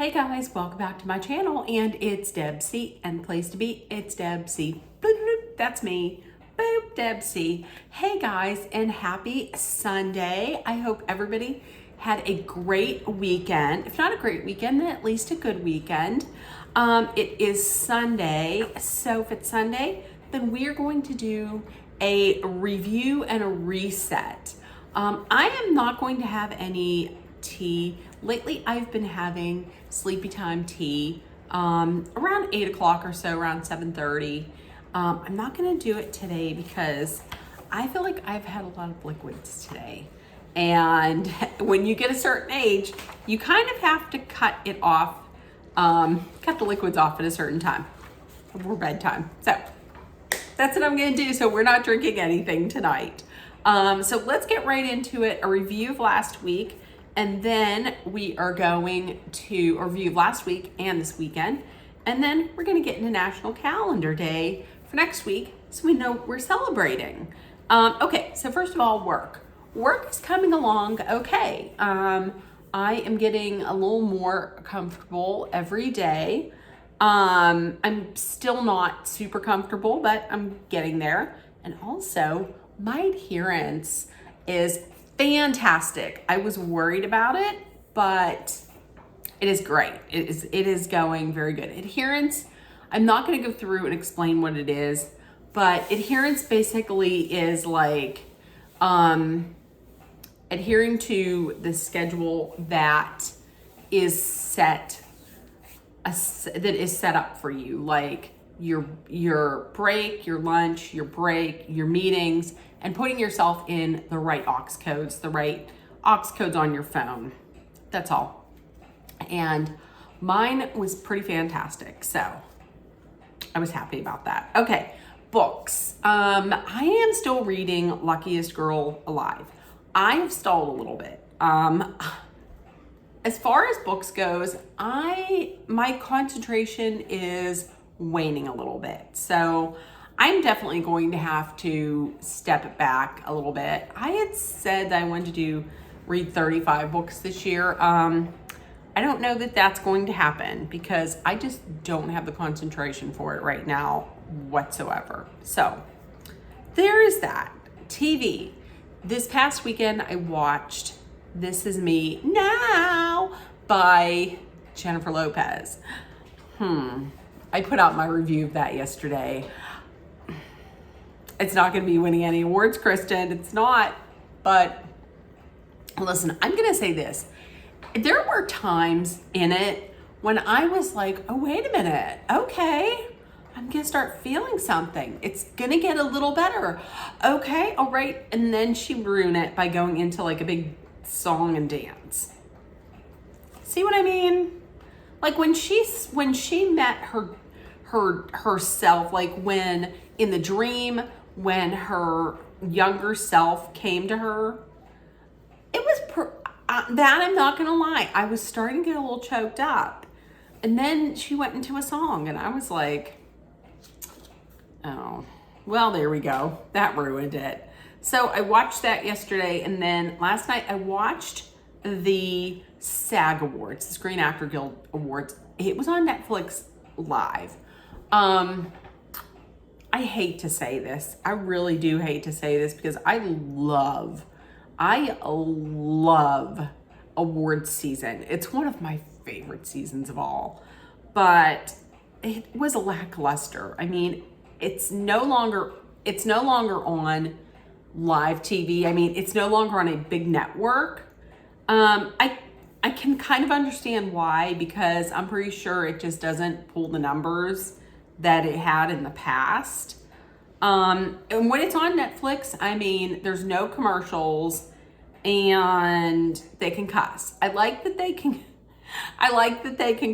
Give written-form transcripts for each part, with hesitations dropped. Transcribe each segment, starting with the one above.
Hey guys, welcome back to my channel, and it's Deb C, and the place to be, it's Deb C. Boop, boop, that's me. Boop, Deb C. Hey guys, and happy Sunday. I hope everybody had a great weekend. If not a great weekend, then at least a good weekend. It is Sunday, so if it's Sunday, then we are going to do a review and a reset. I am not going to have any tea. Lately, I've been having sleepy time tea around 8 o'clock or so, around 7:30. I'm not gonna do it today because I feel like I've had a lot of liquids today. And when you get a certain age, you kind of have to cut it off, cut the liquids off at a certain time before bedtime. So that's what I'm gonna do. So we're not drinking anything tonight. So let's get right into it. A review of last week, and then we are going to review last week and this weekend, and then we're gonna get into National Calendar Day for next week, so we know we're celebrating. Okay, so first of all, work. Work is coming along okay. I am getting a little more comfortable every day. I'm still not super comfortable, but I'm getting there. And also, my adherence is fantastic. I was worried about it, but it is great. It is going very good. Adherence, I'm not going to go through and explain what it is, but adherence basically is like adhering to the schedule that is set up for you, like your break, your lunch, your break, your meetings, and putting yourself in the right aux codes on your phone. That's all. And mine was pretty fantastic, so I was happy about that. Okay, books. I am still reading Luckiest Girl Alive. I have stalled a little bit. As far as books goes, my concentration is waning a little bit. So I'm definitely going to have to step it back a little bit. I had said that I wanted to read 35 books this year. I don't know that that's going to happen because I just don't have the concentration for it right now whatsoever. So there is that. TV. This past weekend, I watched This Is Me Now by Jennifer Lopez. I put out my review of that yesterday. It's not going to be winning any awards, Kristen. It's not. But listen, I'm going to say this. There were times in it when I was like, oh, wait a minute. Okay, I'm going to start feeling something. It's going to get a little better. Okay, all right. And then she ruined it by going into like a big song and dance. See what I mean? Like when she met herself, like when in the dream, when her younger self came to her, it was that I'm not gonna lie, I was starting to get a little choked up. And then she went into a song and I was like, oh, well, there we go. That ruined it. So I watched that yesterday, and then last night I watched the SAG Awards, the Screen Actor Guild Awards. It was on Netflix Live. I hate to say this. I really do hate to say this because I love awards season. It's one of my favorite seasons of all, but it was lackluster. I mean, it's no longer on live TV. I mean, it's no longer on a big network. I can kind of understand why, because I'm pretty sure it just doesn't pull the numbers that it had in the past. And when it's on Netflix, I mean, there's no commercials and they can cuss. I like that they can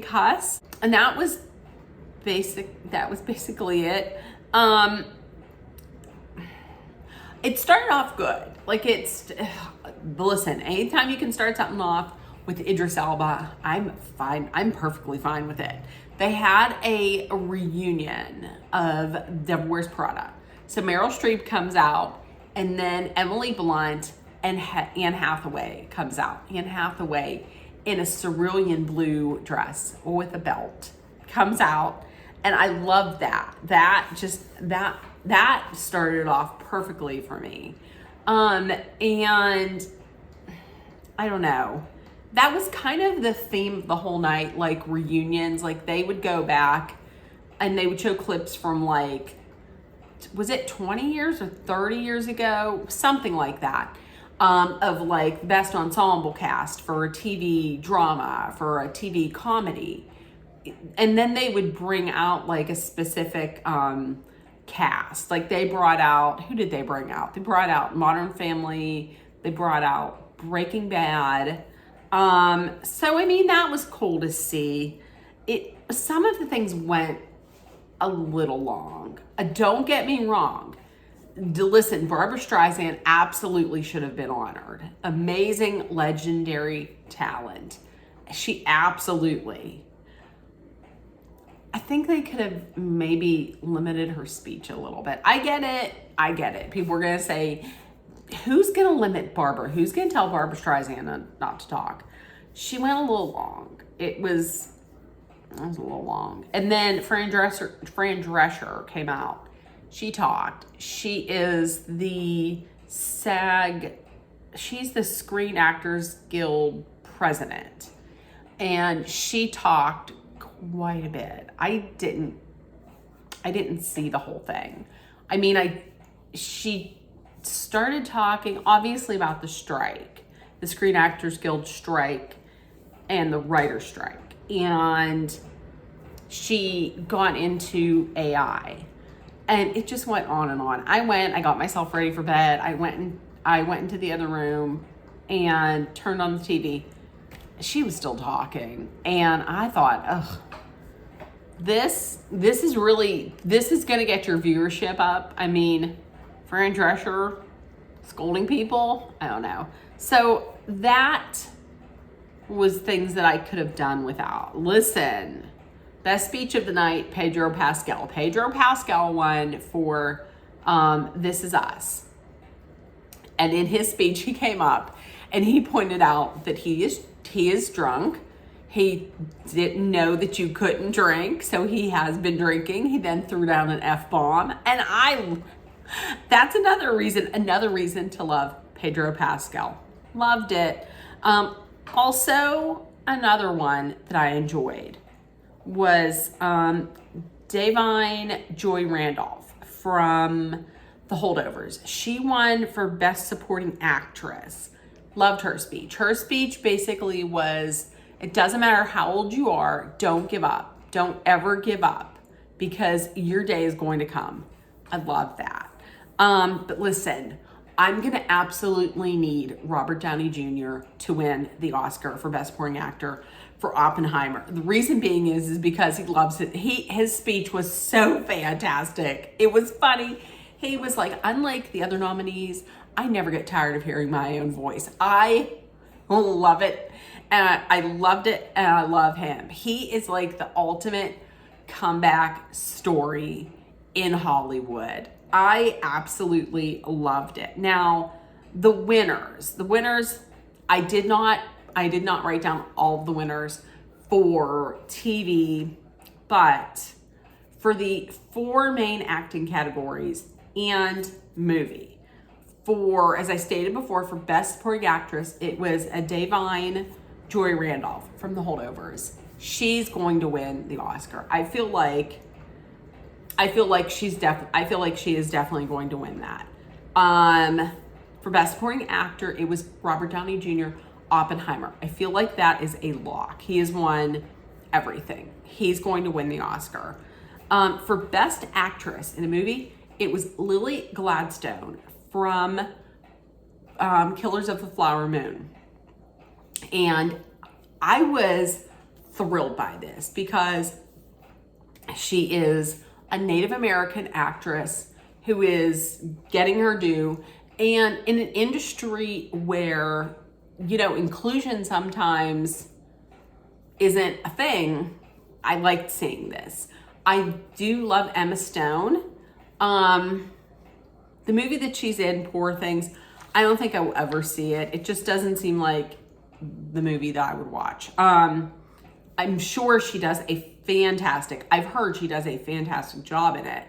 cuss. And that was basically it. It started off good. Like listen, anytime you can start something off with Idris Elba, I'm fine. I'm perfectly fine with it. They had a reunion of Devil Wears Prada. So Meryl Streep comes out, and then Emily Blunt and Anne Hathaway comes out. Anne Hathaway in a cerulean blue dress with a belt comes out, and I love that. That started off perfectly for me. And I don't know. That was kind of the theme of the whole night, like reunions. Like they would go back and they would show clips from like, was it 20 years or 30 years ago? Something like that. Of like best ensemble cast for a TV drama, for a TV comedy. And then they would bring out like a specific cast. Like they brought out, who did they bring out? They brought out Modern Family. They brought out Breaking Bad. So I mean, that was cool to see. Some of the things went a little long. Don't get me wrong. Listen, Barbra Streisand absolutely should have been honored. Amazing, legendary talent. She absolutely. I think they could have maybe limited her speech a little bit. I get it. People are going to say, who's going to limit Barbara? Who's going to tell Barbra Streisand not to talk? She went a little long. It was a little long. And then Fran Drescher came out. She talked. She is the she's the Screen Actors Guild president. And she talked quite a bit. I didn't see the whole thing. I mean, she started talking obviously about the strike, the Screen Actors Guild strike and the writer's strike. And she got into AI. And it just went on and on. I got myself ready for bed. I went into the other room and turned on the TV. She was still talking. And I thought, ugh, this is going to get your viewership up. I mean, Fran Drescher scolding people, I don't know. So that was things that I could have done without. Listen, best speech of the night, Pedro Pascal. Pedro Pascal won for This Is Us. And in his speech, he came up and he pointed out that he is drunk. He didn't know that you couldn't drink, so he has been drinking. He then threw down an F-bomb. And that's another reason to love Pedro Pascal. Loved it. Also, another one that I enjoyed was Da'Vine Joy Randolph from The Holdovers. She won for Best Supporting Actress. Loved her speech. Her speech basically was, it doesn't matter how old you are, don't give up. Don't ever give up because your day is going to come. I love that. But listen, I'm going to absolutely need Robert Downey Jr. to win the Oscar for Best Supporting Actor for Oppenheimer. The reason being is because he loves it. His speech was so fantastic. It was funny. He was like, unlike the other nominees, I never get tired of hearing my own voice. I love it. And I loved it. And I love him. He is like the ultimate comeback story in Hollywood. I absolutely loved it. Now, the winners, I did not write down all of the winners for TV, but for the 4 main acting categories and movie, as I stated before, for Best Supporting Actress, it was a Da'Vine Joy Randolph from The Holdovers. She's going to win the Oscar. I feel like she is definitely going to win that. For Best Supporting Actor, it was Robert Downey Jr., Oppenheimer. I feel like that is a lock. He has won everything. He's going to win the Oscar. For Best Actress in a movie, it was Lily Gladstone from Killers of the Flower Moon. And I was thrilled by this because she is a Native American actress who is getting her due, and in an industry where, inclusion sometimes isn't a thing, I liked seeing this. I do love Emma Stone. The movie that she's in, Poor Things, I don't think I will ever see it. It just doesn't seem like the movie that I would watch. I'm sure she does I've heard she does a fantastic job in it,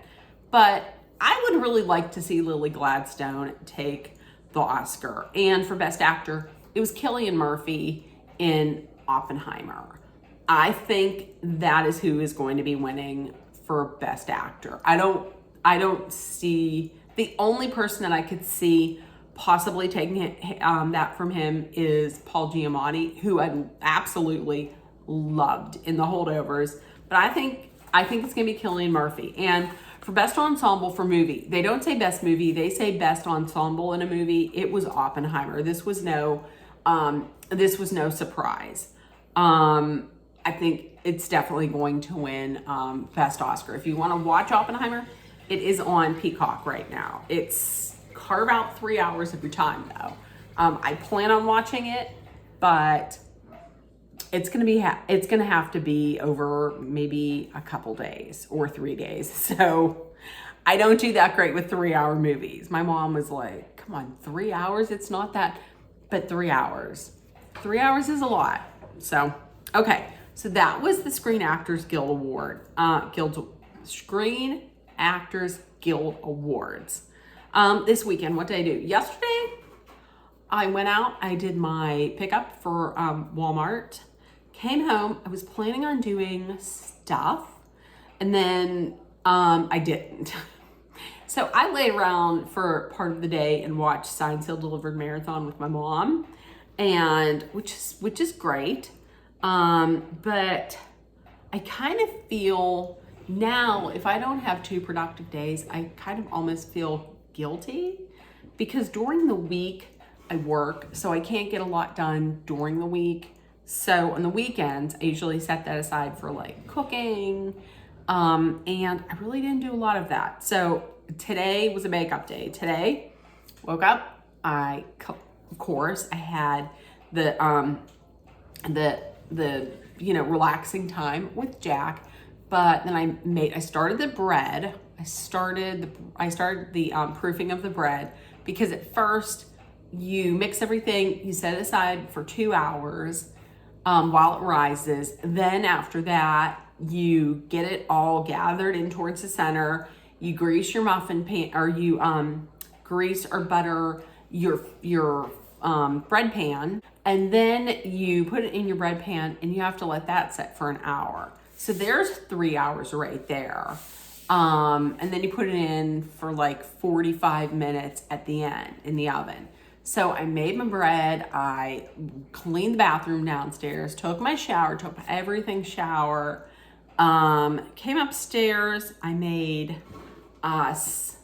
but I would really like to see Lily Gladstone take the Oscar. And for Best Actor, it was Cillian Murphy in Oppenheimer. I think that is who is going to be winning for Best Actor. I don't see, the only person that I could see possibly taking that from him is Paul Giamatti, who I absolutely loved in The Holdovers. But I think it's gonna be Cillian Murphy. And for Best Ensemble for Movie, they don't say Best Movie, they say Best Ensemble in a movie. It was Oppenheimer. This was no surprise. I think it's definitely going to win Best Oscar. If you want to watch Oppenheimer, it is on Peacock right now. It's carve out 3 hours of your time though. I plan on watching it, but it's gonna have to be over maybe a couple days or 3 days. So I don't do that great with 3-hour movies. My mom was like, come on, 3 hours? It's not that, but 3 hours. 3 hours is a lot. So, okay. So that was the Screen Actors Guild Award, Screen Actors Guild Awards. This weekend, what did I do? Yesterday, I went out, I did my pickup for Walmart, came home, I was planning on doing stuff, and then I didn't. So I lay around for part of the day and watched Signed, Sealed, Delivered Marathon with my mom, and which is great. But I kind of feel now, if I don't have 2 productive days, I kind of almost feel guilty because during the week I work, so I can't get a lot done during the week. So on the weekends, I usually set that aside for like cooking. And I really didn't do a lot of that. So today was a makeup day. Today, woke up, of course, I had the relaxing time with Jack, but then I started the bread. I started the proofing of the bread because at first you mix everything, you set it aside for 2 hours while it rises. Then after that, you get it all gathered in towards the center. You grease your muffin pan, or you grease or butter your bread pan, and then you put it in your bread pan and you have to let that set for an hour. So there's 3 hours right there. And then you put it in for like 45 minutes at the end in the oven. So I made my bread, I cleaned the bathroom downstairs, took my shower, took everything shower, came upstairs, I made us,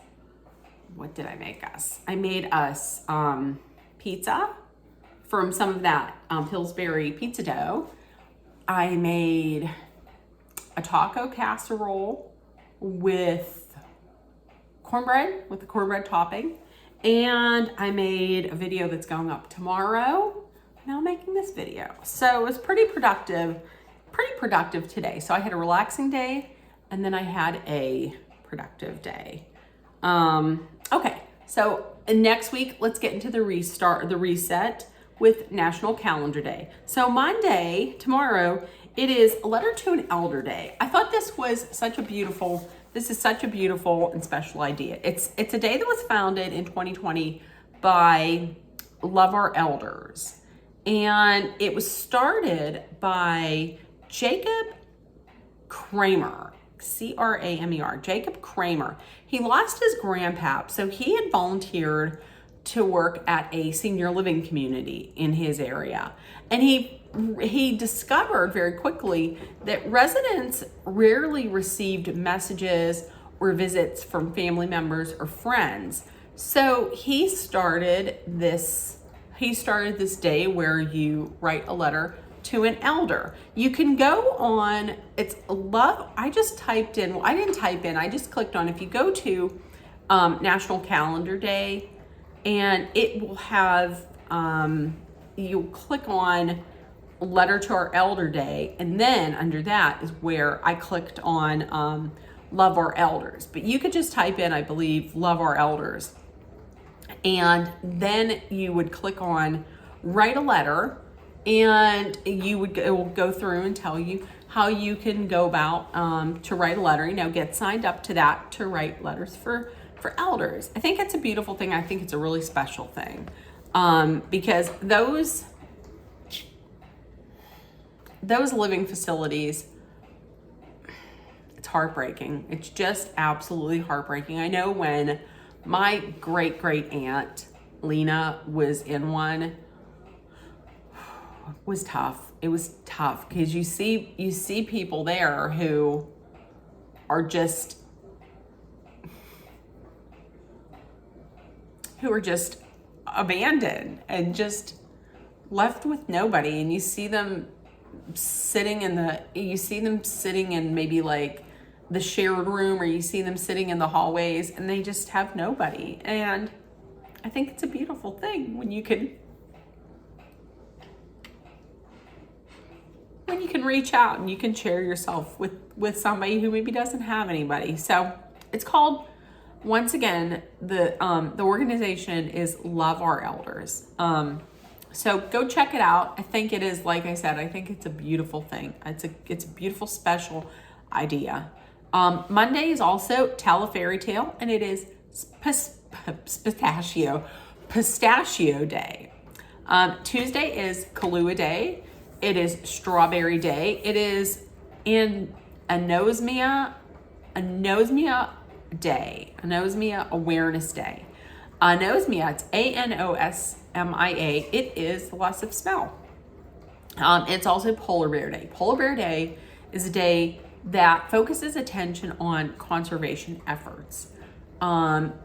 what did I make us? I made us pizza from some of that Pillsbury pizza dough. I made a taco casserole with cornbread, with the cornbread topping. And I made a video that's going up tomorrow. Now I'm making this video. So it was pretty productive today. So I had a relaxing day and then I had a productive day. Okay, so next week, let's get into the reset with National Calendar Day. So Monday, tomorrow, it is a Letter to an Elder Day. I thought this is such a beautiful and special idea. It's a day that was founded in 2020 by Love Our Elders. And it was started by Jacob Kramer, C-R-A-M-E-R, Jacob Kramer. He lost his grandpap, so he had volunteered to work at a senior living community in his area. And he discovered very quickly that residents rarely received messages or visits from family members or friends. So he started this day where you write a letter to an elder. You can go on, it's love, I just typed in, well, I didn't type in, I just clicked on, if you go to National Calendar Day, and it will have, you click on Letter to Our Elder Day, and then under that is where I clicked on Love Our Elders. But you could just type in, I believe, Love Our Elders, and then you would click on Write a Letter, And it will go through and tell you how you can go about to write a letter. Get signed up to that to write letters for elders. I think it's a beautiful thing. I think it's a really special thing because those living facilities, it's heartbreaking. It's just absolutely heartbreaking. I know when my great aunt Lena was in one, it was tough. It was tough because you see people there who are just abandoned and just left with nobody, and you see them sitting in maybe like the shared room, or you see them sitting in the hallways, and they just have nobody. And I think it's a beautiful thing when you can reach out and you can share yourself with somebody who maybe doesn't have anybody. So it's called, once again, the organization is Love Our Elders. So go check it out. I think it is, like I said, I think it's a beautiful thing. It's a beautiful, special idea. Monday is also Tell a Fairy Tale, and it is Pistachio Day. Tuesday is Kahlua Day. It is Strawberry Day. It is Anosmia Day. Anosmia Awareness Day. Anosmia, it's ANOSMIA. It is the loss of smell. It's also Polar Bear Day. Polar Bear Day is a day that focuses attention on conservation efforts.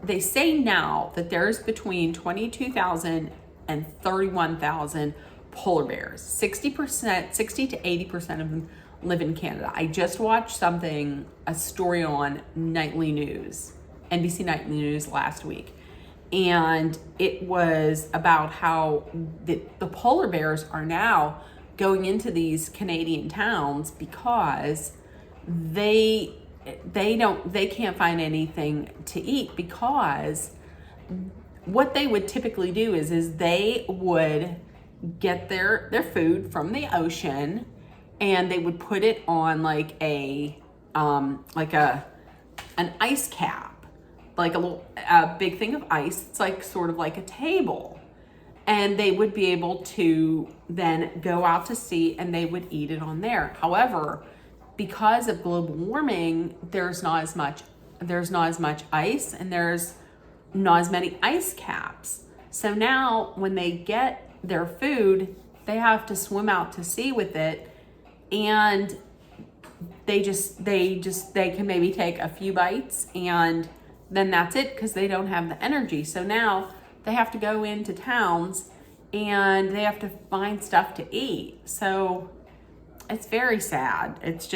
They say now that there's between 22,000 and 31,000 polar bears. 60 to 80% of them live in Canada. I just watched a story on Nightly News, NBC Nightly News last week. And it was about how the polar bears are now going into these Canadian towns because they can't find anything to eat, because what they would typically do is they would get their food from the ocean, and they would put it on like an ice cap, like a big thing of ice. It's like sort of like a table, and they would be able to then go out to sea and they would eat it on there. However, because of global warming, there's not as much ice, and there's not as many ice caps. So now when they get their food, they have to swim out to sea with it, and they can maybe take a few bites, and then that's it, because they don't have the energy. So now they have to go into towns and they have to find stuff to eat. So it's very sad. It's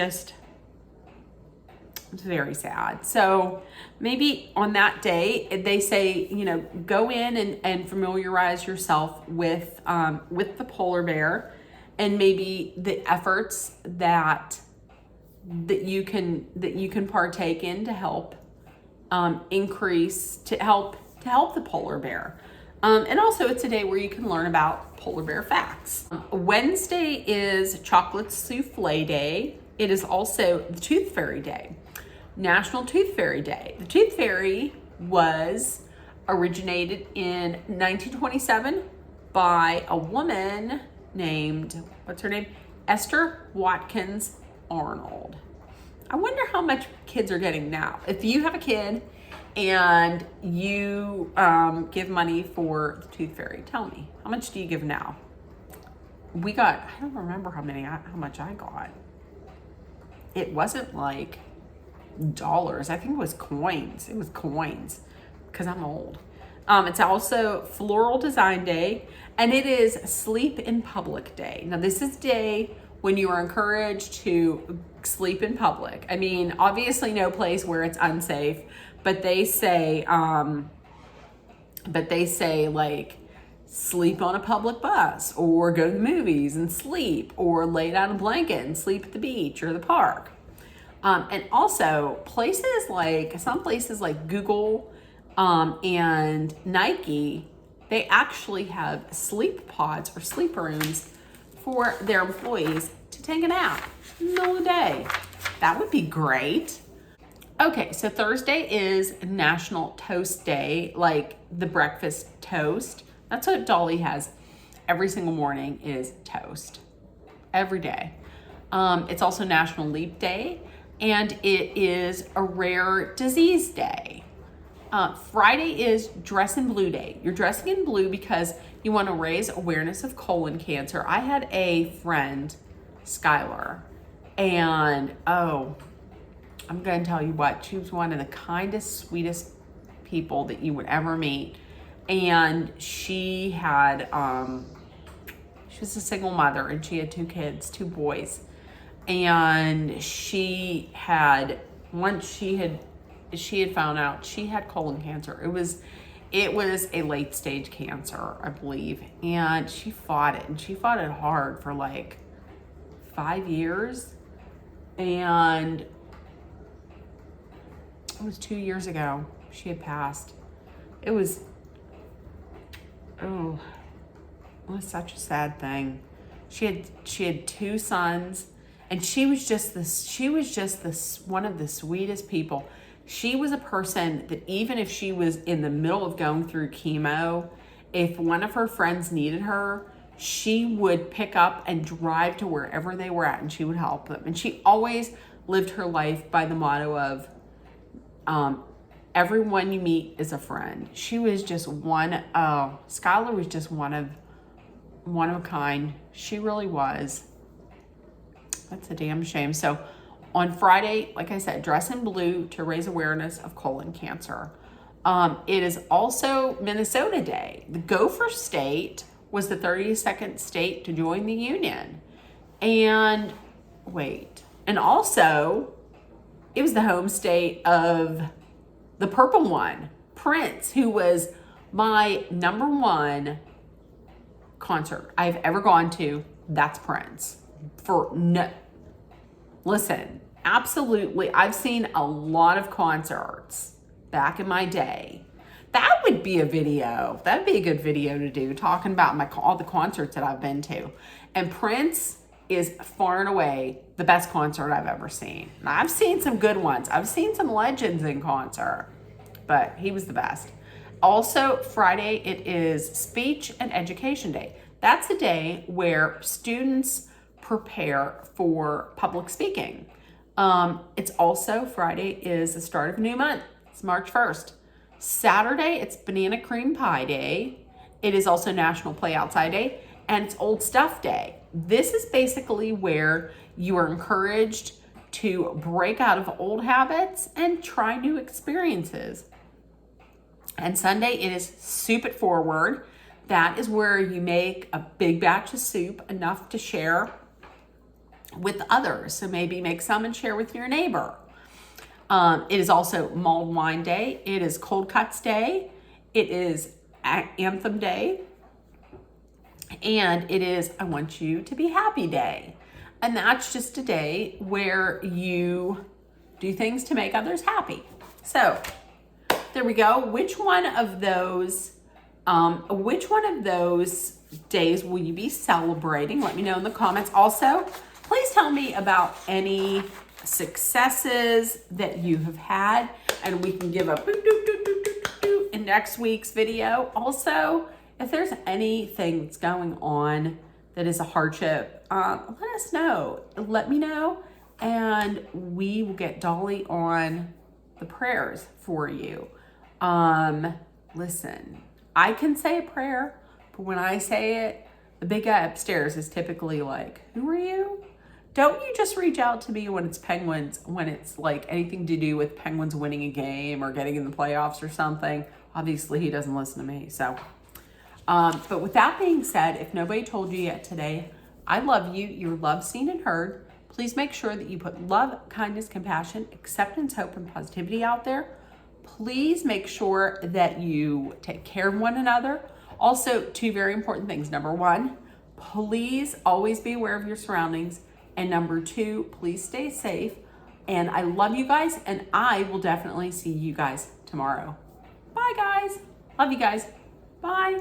very sad. So maybe on that day, they say, go in and familiarize yourself with the polar bear, and maybe the efforts that you can partake in to help help the polar bear. And also, it's a day where you can learn about polar bear facts. Wednesday is Chocolate Souffle Day. It is also the Tooth Fairy Day. National Tooth Fairy Day. The Tooth Fairy was originated in 1927 by a woman named, what's her name? Esther Watkins Arnold. I wonder how much kids are getting now. If you have a kid and you give money for the Tooth Fairy, tell me, how much do you give now? I don't remember how much I got. It wasn't like dollars. I think it was coins. It was coins, because I'm old. It's also Floral Design Day, and it is Sleep in Public Day. Now, this is a day when you are encouraged to sleep in public. I mean, obviously no place where it's unsafe, but they say like sleep on a public bus, or go to the movies and sleep, or lay down a blanket and sleep at the beach or the park. And also some places like Google and Nike, they actually have sleep pods or sleep rooms for their employees to take a nap in the middle of the day. That would be great. Okay, so Thursday is National Toast Day, like the breakfast toast. That's what Dolly has every single morning is toast, every day. It's also National Leap Day, and it is a rare disease day. Friday is Dress in Blue Day. You're dressing in blue because you want to raise awareness of colon cancer. I had a friend, Skylar, and I'm going to tell you what, she was one of the kindest, sweetest people that you would ever meet. And she had, she was a single mother, and she had 2 kids, 2 boys. And she had, once she had found out she had colon cancer. It was a late stage cancer, I believe. And she fought it, and she fought it hard for like 5 years. And it was 2 years ago she had passed. It was such a sad thing. She had 2 sons, and she was just this one of the sweetest people. She was a person that even if she was in the middle of going through chemo, if one of her friends needed her, she would pick up and drive to wherever they were at, and she would help them. And she always lived her life by the motto of, everyone you meet is a friend. She was just Skylar was just one of a kind. She really was. That's a damn shame. So on Friday, like I said, dress in blue to raise awareness of colon cancer. It is also Minnesota Day. The Gopher State was the 32nd state to join the Union. And also it was the home state of the purple one, Prince, who was my number 1 concert I've ever gone to. That's Prince. Listen, absolutely. I've seen a lot of concerts back in my day. That would be a video. That'd be a good video to do, talking about all the concerts that I've been to. And Prince is far and away the best concert I've ever seen. Now, I've seen some good ones. I've seen some legends in concert, but he was the best. Also, Friday, it is Speech and Education Day. That's a day where students prepare for public speaking. It's also, Friday is the start of a new month. It's March 1st. Saturday, it's Banana Cream Pie Day. It is also National Play Outside Day, and it's Old Stuff Day. This is basically where you are encouraged to break out of old habits and try new experiences. And Sunday, it is Soup It Forward. That is where you make a big batch of soup, enough to share with others. So maybe make some and share with your neighbor. It is also Mulled Wine Day. It is Cold Cuts Day. It is Anthem Day. And it is I Want You to Be Happy Day. And that's just a day where you do things to make others happy. So there we go. Which one of those days will you be celebrating? Let me know in the comments. Also, please tell me about any successes that you have had, and we can give a in next week's video. Also, if there's anything that's going on that is a hardship, let us know. Let me know, and we will get Dolly on the prayers for you. Listen, I can say a prayer, but when I say it, the big guy upstairs is typically like, who are you? Don't you just reach out to me when it's Penguins, when it's like anything to do with Penguins winning a game or getting in the playoffs or something. Obviously, he doesn't listen to me. So, but with that being said, if nobody told you yet today, I love you. You're loved, seen, and heard. Please make sure that you put love, kindness, compassion, acceptance, hope, and positivity out there. Please make sure that you take care of one another. Also, 2 very important things. Number 1, please always be aware of your surroundings. And number 2, please stay safe. And I love you guys, and I will definitely see you guys tomorrow. Bye, guys. Love you guys. Bye.